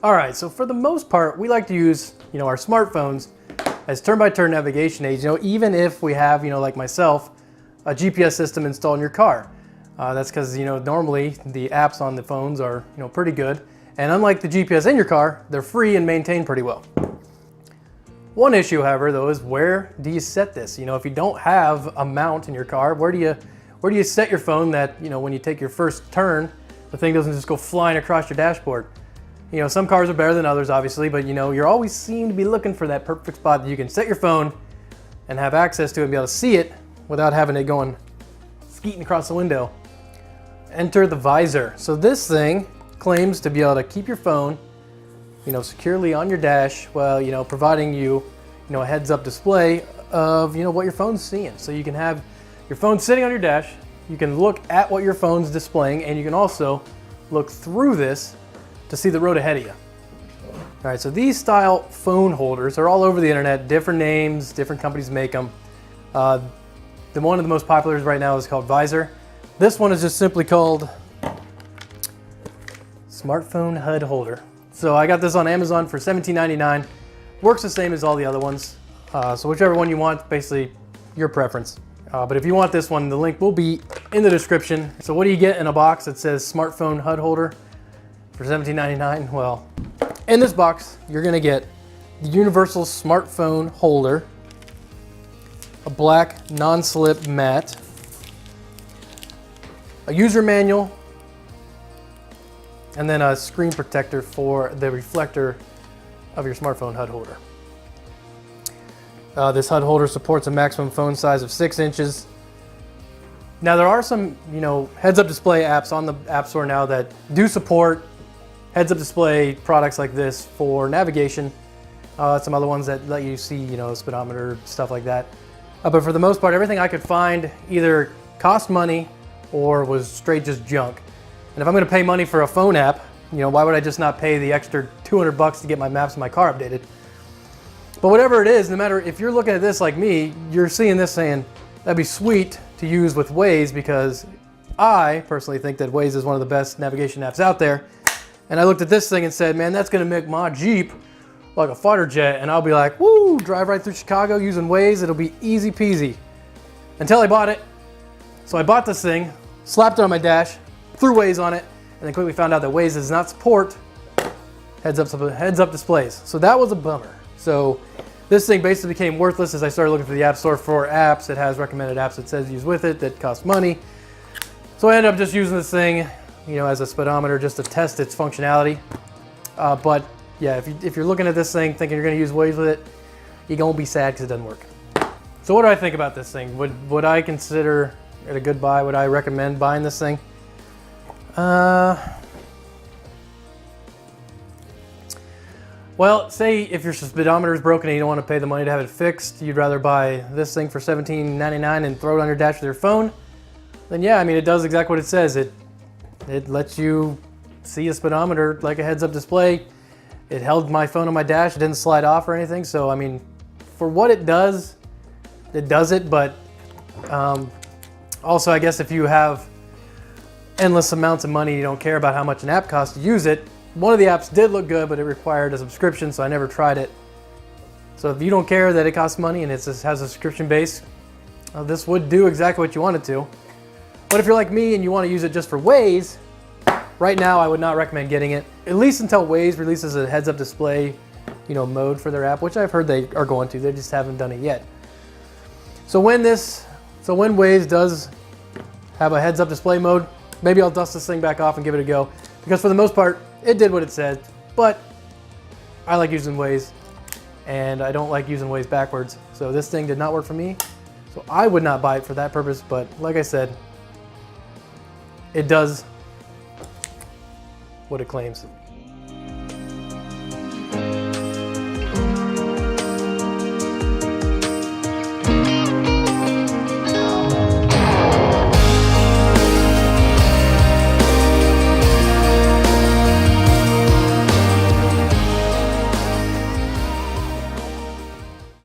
All right, so for the most part, we like to use, our smartphones as turn-by-turn navigation aids, even if we have, like myself, a GPS system installed in your car. That's because, normally the apps on the phones are, pretty good. And unlike the GPS in your car, they're free and maintained pretty well. One issue, however, though, is where do you set this? If you don't have a mount in your car, where do you set your phone that, when you take your first turn, the thing doesn't just go flying across your dashboard? Some cars are better than others, obviously, but you're always seem to be looking for that perfect spot that you can set your phone and have access to it and be able to see it without having it going skeeting across the window. Enter the visor. So this thing claims to be able to keep your phone, securely on your dash while, providing you, a heads-up display of, what your phone's seeing. So you can have your phone sitting on your dash, you can look at what your phone's displaying, and you can also look through this to see the road ahead of you. All right, so these style phone holders are all over the internet, different names, different companies make them. One of the most popular right now is called Visor. This one is just simply called Smartphone HUD Holder. So I got this on Amazon for $17.99. Works the same as all the other ones. So whichever one you want, basically your preference. But if you want this one, the link will be in the description. So what do you get in a box that says Smartphone HUD Holder for $17.99? Well, in this box, you're gonna get the universal smartphone holder, a black non-slip mat, a user manual, and then a screen protector for the reflector of your smartphone HUD holder. This HUD holder supports a maximum phone size of 6 inches. Now there are some, heads-up display apps on the App Store now that do support heads-up display products like this for navigation. Some other ones that let you see, speedometer, stuff like that. But for the most part, everything I could find either cost money or was straight just junk. And if I'm going to pay money for a phone app, why would I just not pay the extra $200 to get my maps in my car updated? But whatever it is, no matter if you're looking at this like me, you're seeing this saying, that'd be sweet to use with Waze, because I personally think that Waze is one of the best navigation apps out there. And I looked at this thing and said, man, that's going to make my Jeep like a fighter jet. And I'll be like, woo, drive right through Chicago using Waze. It'll be easy peasy. Until I bought it. So I bought this thing, slapped it on my dash, threw Waze on it, and then quickly found out that Waze does not support heads-up displays. So that was a bummer. So this thing basically became worthless as I started looking for the App Store for apps. It has recommended apps that says use with it that cost money. So I ended up just using this thing, as a speedometer just to test its functionality. But yeah, if you're looking at this thing thinking you're going to use Waze with it, you're going to be sad because it doesn't work. So what do I think about this thing? Would I consider it a good buy? Would I recommend buying this thing? Well, say if your speedometer is broken and you don't want to pay the money to have it fixed, you'd rather buy this thing for $17.99 and throw it on your dash with your phone, then yeah, it does exactly what it says. It lets you see a speedometer like a heads-up display. It held my phone on my dash. It didn't slide off or anything. So, for what it does it. But also, I guess if you have endless amounts of money, you don't care about how much an app costs to use it. One of the apps did look good, but it required a subscription, so I never tried it. So if you don't care that it costs money and it has a subscription base, this would do exactly what you want it to. But if you're like me and you want to use it just for Waze, right now I would not recommend getting it, at least until Waze releases a heads-up display, mode for their app, which I've heard they are going to. They just haven't done it yet. So when Waze does have a heads-up display mode, maybe I'll dust this thing back off and give it a go, because for the most part, it did what it said. But I like using Waze, and I don't like using Waze backwards. So this thing did not work for me. So I would not buy it for that purpose. But like I said, it does what it claims.